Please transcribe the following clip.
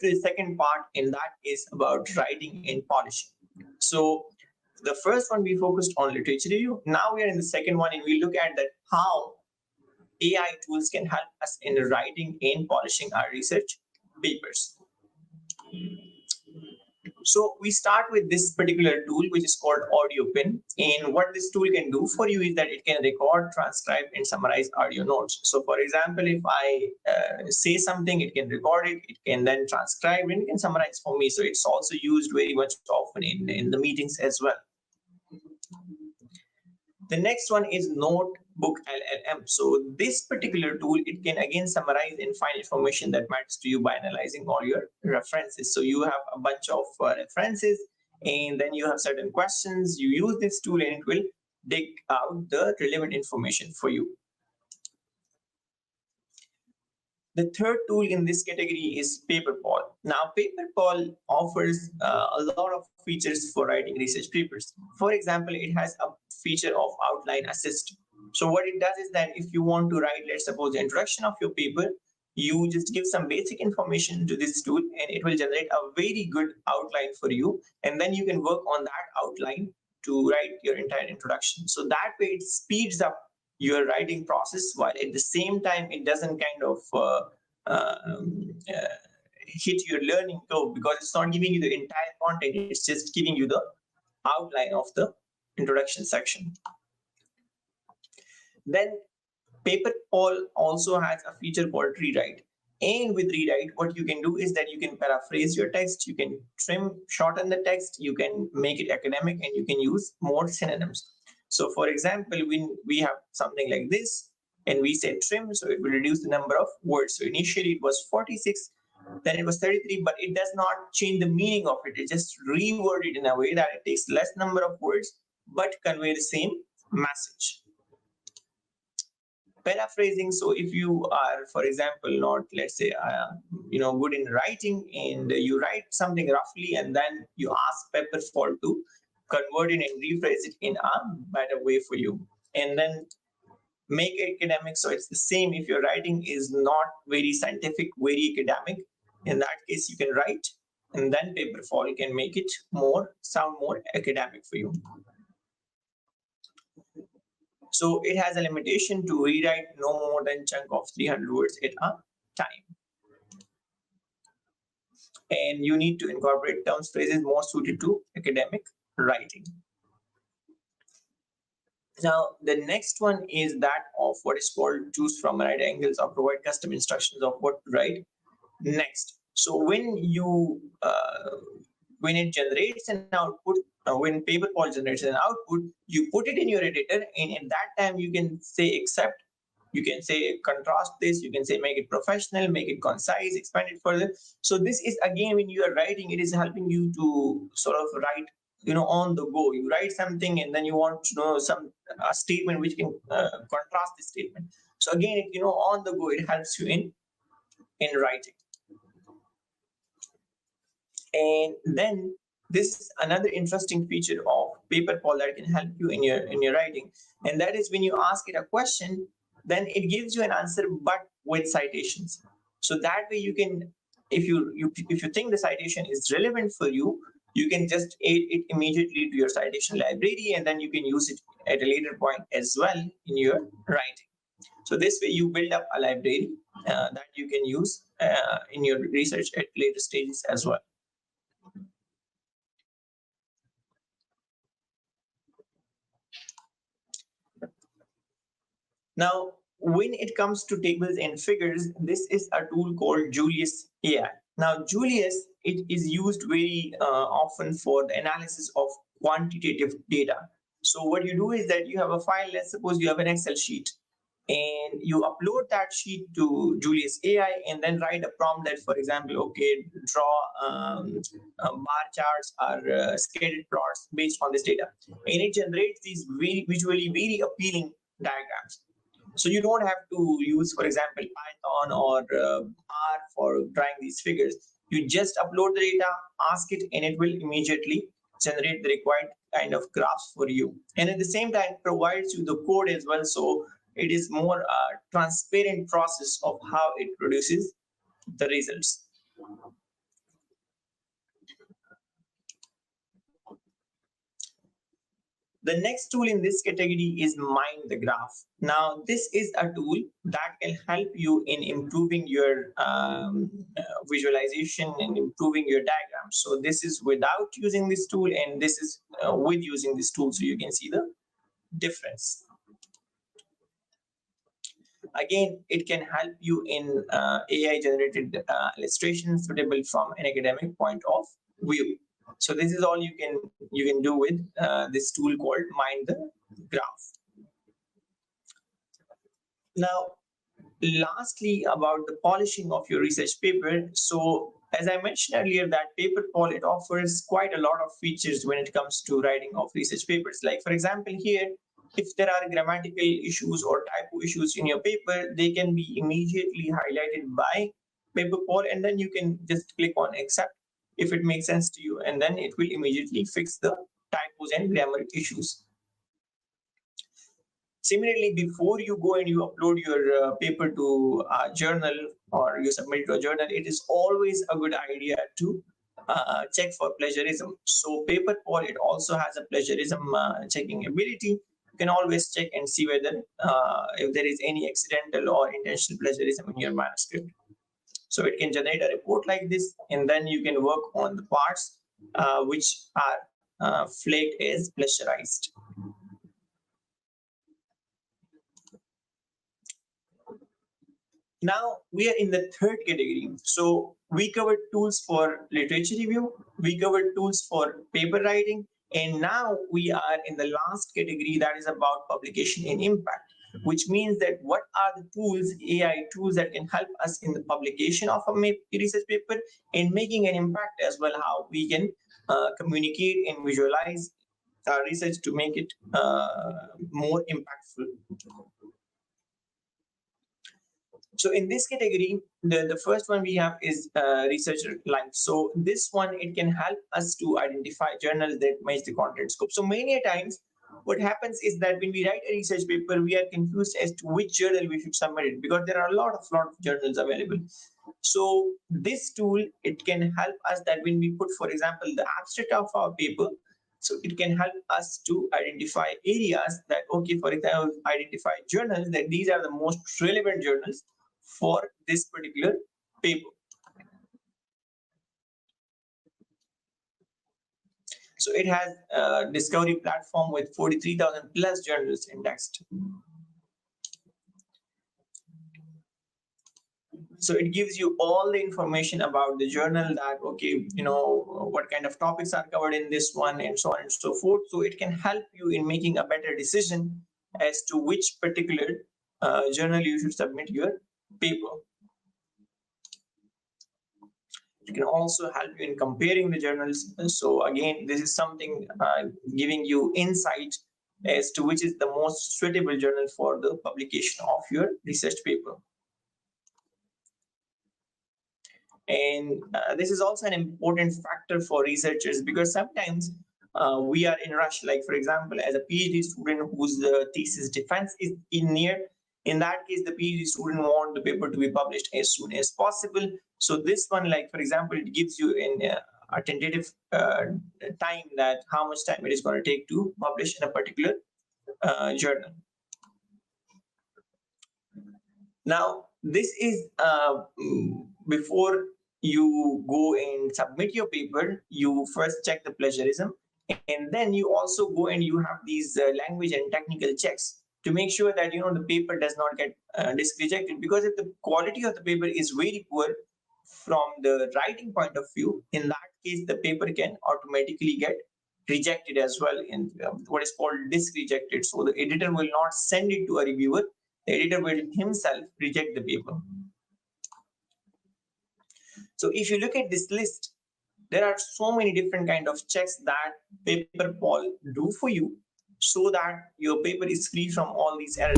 to the second part, and that is about writing and polishing. So the first one we focused on literature review. Now we are in the second one, and we look at that how AI tools can help us in writing and polishing our research papers. So we start with this particular tool, which is called AudioPen. And what this tool can do for you is that it can record, transcribe, and summarize audio notes. So for example, if I say something, it can record it, it can then transcribe, and it can summarize for me. So it's also used very much often in the meetings as well. The next one is NotebookLM. So this particular tool, it can again summarize and find information that matters to you by analyzing all your references. So you have a bunch of references, and then you have certain questions. You use this tool, and it will dig out the relevant information for you. The third tool in this category is Paperpal. Now, Paperpal offers a lot of features for writing research papers. For example, it has a feature of outline assist. So what it does is that if you want to write, let's suppose, the introduction of your paper, you just give some basic information to this tool, and it will generate a very good outline for you. And then you can work on that outline to write your entire introduction. So that way it speeds up your writing process, while at the same time it doesn't kind of hit your learning curve, because it's not giving you the entire content, it's just giving you the outline of the introduction section. Then Paperpal also has a feature called rewrite. And with rewrite, what you can do is that you can paraphrase your text, you can trim, shorten the text, you can make it academic, and you can use more synonyms. So for example, when we have something like this and we say trim, so it will reduce the number of words. So initially it was 46, then it was 33, but it does not change the meaning of it. It just reworded in a way that it takes less number of words, but convey the same message. Paraphrasing. So if you are, for example, not, let's say, good in writing, and you write something roughly, and then you ask Paperpal to convert it and rephrase it in a better way for you, and then make it academic. So it's the same. If your writing is not very scientific, very academic, in that case you can write, and then Paperpal can make it sound more academic for you. So it has a limitation to rewrite no more than chunk of 300 words at a time. And you need to incorporate terms, phrases more suited to academic writing. Now, the next one is that of what is called choose from right angles or provide custom instructions of what to write next. So when it generates an output, when Paperpal generates an output, you put it in your editor, and in that time you can say accept, you can say contrast this, you can say make it professional, make it concise, expand it further. So this is again, when you are writing, it is helping you to sort of write, on the go. You write something, and then you want to know a statement which can contrast the statement. So again, on the go, it helps you in writing. And then this is another interesting feature of Paperpal that can help you in your writing, and that is when you ask it a question, then it gives you an answer, but with citations. So that way you can, if you think the citation is relevant for you, you can just add it immediately to your citation library, and then you can use it at a later point as well in your writing. So this way you build up a library that you can use in your research at later stages as well. Now, when it comes to tables and figures, this is a tool called Julius AI. Now, Julius, it is used very often for the analysis of quantitative data. So what you do is that you have a file, let's suppose you have an Excel sheet, and you upload that sheet to Julius AI, and then write a prompt that, for example, okay, draw bar charts or scattered plots based on this data. And it generates these visually very appealing diagrams. So you don't have to use, for example, Python or R for drawing these figures. You just upload the data, ask it, and it will immediately generate the required kind of graphs for you. And at the same time, it provides you the code as well. So it is more a transparent process of how it produces the results. The next tool in this category is Mind the Graph. Now, this is a tool that can help you in improving your visualization and improving your diagrams. So this is without using this tool, and this is with using this tool. So you can see the difference. Again, it can help you in AI generated illustrations suitable from an academic point of view. So this is all you can do with this tool called Mind the Graph. Now, lastly, about the polishing of your research paper. So as I mentioned earlier, that Paperpal, it offers quite a lot of features when it comes to writing of research papers. Like for example, here, if there are grammatical issues or typo issues in your paper, they can be immediately highlighted by Paperpal, and then you can just click on accept if it makes sense to you, and then it will immediately fix the typos and grammar issues. Similarly, before you go and you upload your paper to a journal or you submit it to a journal, it is always a good idea to check for plagiarism. So Paperpal, it also has a plagiarism checking ability. You can always check and see whether if there is any accidental or intentional plagiarism in your manuscript. So it can generate a report like this, and then you can work on the parts which are flagged as plagiarized. Now we are in the third category. So we covered tools for literature review, we covered tools for paper writing, and now we are in the last category, that is about publication and impact, which means that what are the tools, AI tools, that can help us in the publication of a research paper and making an impact as well, how we can communicate and visualize our research to make it more impactful. So in this category, the first one we have is researcher life. So this one, it can help us to identify journals that match the content scope. So many a times, what happens is that when we write a research paper, we are confused as to which journal we should submit it, because there are a lot of journals available. So this tool, it can help us that when we put, for example, the abstract of our paper, so it can help us to identify areas that, okay, for example, identify journals that these are the most relevant journals for this particular paper. So it has a discovery platform with 43,000 plus journals indexed. So it gives you all the information about the journal, that, okay, you know, what kind of topics are covered in this one, and so on and so forth. So it can help you in making a better decision as to which particular journal you should submit your paper. It can also help you in comparing the journals. So again, this is something giving you insight as to which is the most suitable journal for the publication of your research paper. And this is also an important factor for researchers, because sometimes we are in rush. Like for example, as a PhD student whose thesis defense is near, in that case, the PhD student want the paper to be published as soon as possible. So this one, like for example, it gives you a tentative time, that how much time it is going to take to publish in a particular journal. Now, this is before you go and submit your paper, you first check the plagiarism, and then you also go and you have these language and technical checks to make sure that, you know, the paper does not get disk rejected. Because if the quality of the paper is very poor from the writing point of view, in that case, the paper can automatically get rejected as well, in what is called disk rejected. So the editor will not send it to a reviewer, the editor will himself reject the paper. So if you look at this list, there are so many different kind of checks that Paperpal do for you, so that your paper is free from all these errors.